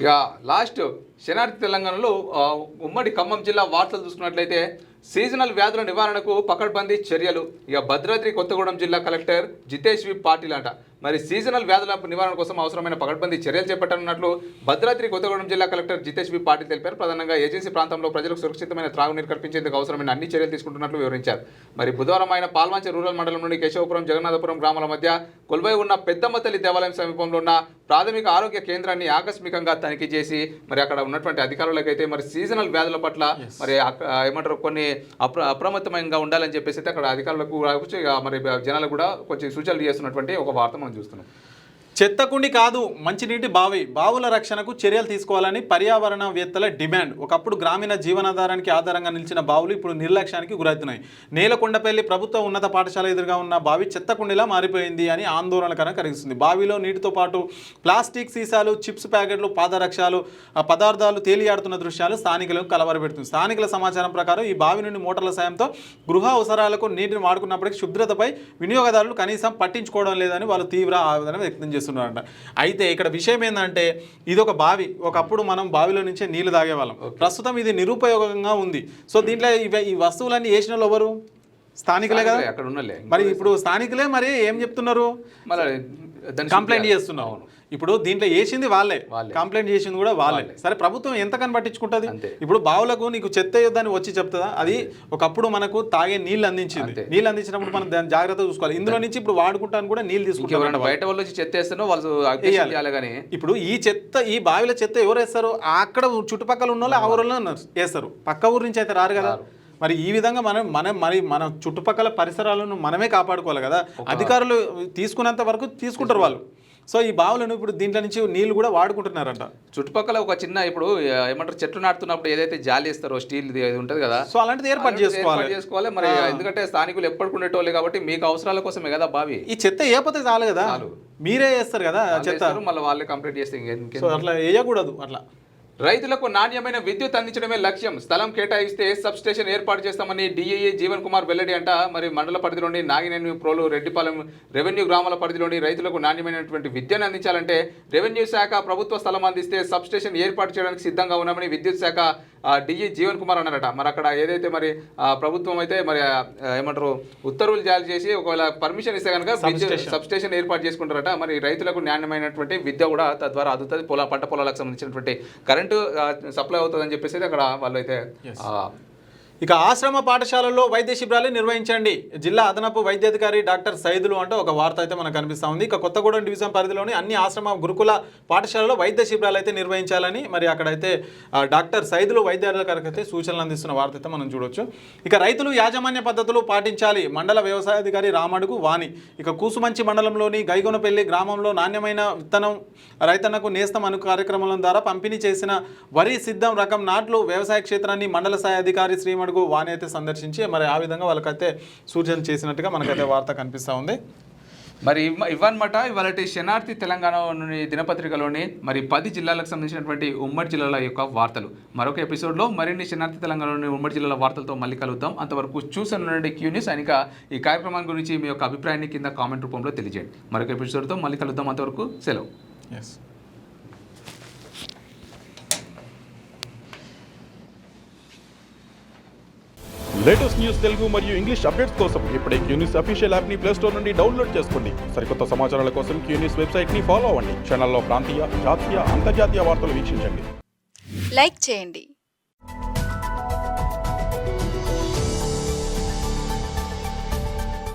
ఇక లాస్ట్ శనార్థి తెలంగాణలో ఉమ్మడి ఖమ్మం జిల్లా వార్తలు చూసుకున్నట్లయితే సీజనల్ వ్యాధుల నివారణకు పకడ్బందీ చర్యలు. ఇక భద్రాద్రి కొత్తగూడెం జిల్లా కలెక్టర్ జితేష్ వి పాటిల్ అంట మరి సీజనల్ వ్యాధుల నివారణ కోసం అవసరమైన పకడ్బందీ చర్యలు చేపట్టనున్నట్లు భద్రాద్రి కొత్తగూడెం జిల్లా కలెక్టర్ జితేష్ వి పాటిల్ తెలిపారు. ప్రధానంగా ఏజెన్సీ ప్రాంతంలో ప్రజలకు సురక్షితమైన త్రాగునీరు కల్పించేందుకు అవసరమైన అన్ని చర్యలు తీసుకుంటున్నట్లు వివరించారు. మరి బుధవారం ఆయన పాల్వంచ రూరల్ మండలం నుండి కేశవపురం జగన్నాథపురం గ్రామాల మధ్య కొలువై ఉన్న పెద్దమ్మ తల్లి దేవాలయం సమీపంలో ఉన్న ప్రాథమిక ఆరోగ్య కేంద్రాన్ని ఆకస్మికంగా తనిఖీ చేసి మరి అక్కడ ఉన్నటువంటి అధికారులకైతే మరి సీజనల్ వ్యాధుల పట్ల మరి ఏమంటారు కొన్ని అప్రమత్తంగా ఉండాలని చెప్పేసి అక్కడ అధికారులకు మరి జనాలకు కూడా కొంచెం సూచనలు చేస్తున్నటువంటి ఒక వార్త మనం చూస్తున్నాం. చెత్తకుండి కాదు మంచినీటి బావుల రక్షణకు చర్యలు తీసుకోవాలని పర్యావరణవేత్తల డిమాండ్. ఒకప్పుడు గ్రామీణ జీవనాధారానికి ఆధారంగా నిలిచిన బావులు ఇప్పుడు నిర్లక్ష్యానికి గురవుతున్నాయి. నేలకొండపల్లి ప్రభుత్వ ఉన్నత పాఠశాల ఎదురుగా ఉన్న బావి చెత్తకుండిలా మారిపోయింది అని ఆందోళనకరం కలిగిస్తుంది. బావిలో నీటితో పాటు ప్లాస్టిక్ సీసాలు, చిప్స్ ప్యాకెట్లు, పాదరక్షాలు పదార్థాలు తేలియాడుతున్న దృశ్యాలు స్థానికులకు కలవరపెడుతుంది. స్థానికుల సమాచారం ప్రకారం ఈ బావి నుండి మోటార్ల సాయంతో గృహ అవసరాలకు నీటిని వాడుకున్నప్పటికీ శుభ్రతపై వినియోగదారులు కనీసం పట్టించుకోవడం లేదని వాళ్ళు తీవ్ర ఆవేదన వ్యక్తం చేస్తున్నారు. అయితే ఇక్కడ విషయం ఏంటంటే ఇది ఒక బావి. ఒకప్పుడు మనం బావిలో నుంచే నీళ్లు తాగేవాళ్ళం. ప్రస్తుతం ఇది నిరుపయోగంగా ఉంది. సో దీంట్లో ఈ వస్తువులన్నీ వేసిన వాళ్ళు ఎవరు? స్థానికులే కదా. మరి ఇప్పుడు స్థానికులే మరి ఏం చెప్తున్నారు? కంప్లైంట్ చేస్తున్నావు. ఇప్పుడు దీంట్లో వేసింది వాళ్ళే, కంప్లైంట్ చేసింది కూడా వాళ్ళే. సరే ప్రభుత్వం ఎంతకని పట్టించుకుంటుంది? ఇప్పుడు బావులకు నీకు చెత్త యుద్ధాన్ని వచ్చి చెప్తుందా? అది ఒకప్పుడు మనకు తాగే నీళ్ళు అందించింది. నీళ్ళు అందించినప్పుడు మనం దాన్ని జాగ్రత్తగా చూసుకోవాలి. ఇందులో నుంచి ఇప్పుడు వాడుకుంటాను కూడా నీళ్ళు తీసుకుంటారు. బయట వాళ్ళు చెత్త వేస్తారో వాళ్ళు. ఇప్పుడు ఈ బావిలో చెత్త ఎవరు వేస్తారు? అక్కడ చుట్టుపక్కల ఉన్న వాళ్ళు ఆ ఊరిలో వేస్తారు. పక్క ఊరు నుంచి అయితే రారు కదా. మరి ఈ విధంగా మన చుట్టుపక్కల పరిసరాలను మనమే కాపాడుకోవాలి కదా. అధికారులు తీసుకున్నంత వరకు తీసుకుంటారు వాళ్ళు. సో ఈ బావులను ఇప్పుడు దీంట్లో నుంచి నీళ్లు కూడా వాడుకుంటున్నారంట. చుట్టుపక్కల ఒక చిన్న ఇప్పుడు ఏమంటారు చెట్లు నాటుతున్నప్పుడు ఏదైతే జాలి వేస్తారో స్టీల్ ఉంటుంది కదా, సో అలాంటిది ఏర్పాటు చేసుకోవాలి. మరి ఎందుకంటే స్థానికులు ఎప్పటికుండేటోళ్ళు కాబట్టి మీకు అవసరాల కోసమే కదా బావి. ఈ చెత్త వేయకపోతే చాలు కదా, మీరే వేస్తారు కదా చెత్త. మళ్ళీ వాళ్ళే కంప్లీట్ చేస్తే అట్లా వేయకూడదు. అట్లా రైతులకు నాణ్యమైన విద్యుత్ అందించడమే లక్ష్యం. స్థలం కేటాయిస్తే సబ్ స్టేషన్ ఏర్పాటు చేస్తామని డిఈఈ జీవన్ కుమార్ వెల్లడి అంట. మరి మండల పరిధిలోని నాగినేని ప్రోలు రెడ్డిపాలెం రెవెన్యూ గ్రామాల పరిధిలోని రైతులకు నాణ్యమైనటువంటి విద్యను అందించాలంటే రెవెన్యూ శాఖ ప్రభుత్వ స్థలం అందిస్తే సబ్ స్టేషన్ ఏర్పాటు చేయడానికి సిద్ధంగా ఉన్నామని విద్యుత్ శాఖ డిఈ జీవన్ కుమార్ అన్నారట. మరి అక్కడ ఏదైతే మరి ప్రభుత్వం అయితే మరి ఏమంటారు ఉత్తర్వులు జారీ చేసి ఒకవేళ పర్మిషన్ ఇస్తే కనుక సబ్ స్టేషన్ ఏర్పాటు చేసుకుంటారట. మరి రైతులకు నాణ్యమైనటువంటి విద్య కూడా తద్వారా అందుతుంది. పంట పొలాలకు సంబంధించినటువంటి కరెంటు సప్లై అవుతుందని చెప్పేసి అక్కడ వాళ్ళు అయితే. ఇక ఆశ్రమ పాఠశాలల్లో వైద్య శిబిరాలు నిర్వహించండి. జిల్లా అదనపు వైద్యాధికారి డాక్టర్ సైదులు అంటూ ఒక వార్త అయితే మనకు కనిపిస్తూ ఉంది. ఇక కొత్తగూడెం డివిజన్ పరిధిలోని అన్ని ఆశ్రమ గురుకుల పాఠశాలలో వైద్య శిబిరాలు అయితే నిర్వహించాలని మరి అక్కడైతే డాక్టర్ సైదులు వైద్యాధికారికి అయితే సూచనలు అందిస్తున్న వార్త అయితే మనం చూడొచ్చు. ఇక రైతులు యాజమాన్య పద్ధతులు పాటించాలి. మండల వ్యవసాయాధికారి రామడుగు వాణి. ఇక కూసుమంచి మండలంలోని గైగొనపల్లి గ్రామంలో నాణ్యమైన విత్తనం రైతన్నకు నేస్తం అను కార్యక్రమాల ద్వారా పంపిణీ చేసిన వరి సిద్ధం రకం నాట్లు వ్యవసాయ క్షేత్రాన్ని మండల స్థాయి అధికారి శ్రీమణి వాణి అయితే సందర్శించి మరి ఆ విధంగా వాళ్ళకైతే సూచన చేసినట్టుగా మనకైతే వార్త కనిపిస్తూ ఉంది. మరి ఇవన్నమాట ఇవాళ శనార్థి తెలంగాణలోని దినపత్రికలోని మరి 10 జిల్లాలకు సంబంధించినటువంటి ఉమ్మడి జిల్లాల యొక్క వార్తలు. మరొక ఎపిసోడ్లో మరిన్ని శనార్థి తెలంగాణలోని ఉమ్మడి జిల్లాల వార్తలతో మళ్ళీ కలుద్దాం. అంతవరకు చూసే క్యూ న్యూస్ ఇంకా ఈ కార్యక్రమం గురించి మీ యొక్క అభిప్రాయాన్ని కింద కామెంట్ రూపంలో తెలియజేయండి. మరొక ఎపిసోడ్తో మళ్ళీ కలుద్దాం. అంతవరకు సెలవు. లేటెస్ట్ న్యూస్ తెలుగు మరియు ఇంగ్లీష్ అప్డేట్స్ కోసం ఇప్పుడే క్యూ న్యూస్ అఫీషియల్ యాప్ని ప్లే స్టోర్ నుండి డౌన్లోడ్ చేసుకోండి. సరికొత్త సమాచారాల కోసం క్యూ న్యూస్ వెబ్సైట్ని ఫాలో అవ్వండి. ఛానల్లో ప్రాంతీయ, జాతీయ, అంతర్జాతీయ వార్తలు వీక్షించండి. లైక్ చేయండి,